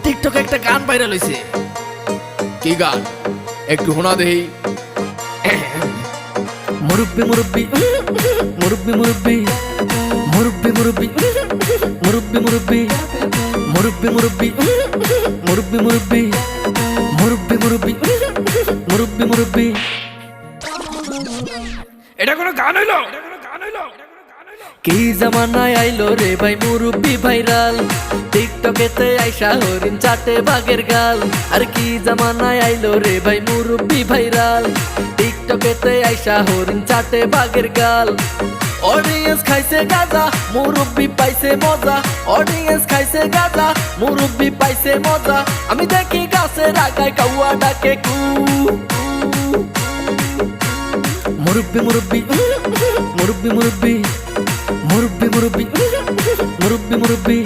টিকটকে একটা গান ভাইরাল হইছে। কি গান একটু শোনা দেই। মুরব্বি মুরব্বি মুরব্বি মুরব্বি মুরব্বি মুরব্বি মুরব্বি মুরব্বি মুরব্বি মুরব্বি মুরব্বি মুরব্বি মুরব্বি মুরব্বি মুরব্বি মুরব্বি। এটা কোনো গান হইলো? কি জামানায় আইলো রে ভাই মুরব্বি ভাইরাল, টিকটকেতে আইসা হরিণ চাটে বাঘের গাল। আর কি জামানায় আইলো রে ভাই মুরব্বি ভাইরাল, টিকটকেতে আইসা হরিণ চাটে বাঘের গাল। অডিয়েন্স খাইছে গাঁজা, মুরব্বি পাইছে মজা। অডিয়েন্স খাইছে গাঁজা, মুরব্বি পাইছে মজা। আমি দেখি গাছের আগায় কাউয়া ডাকে কু। মুরব্বি মুরব্বি মুরব্বি মুরব্বি মুরব্বি মুরব্বি মুরব্বি মুরব্বি।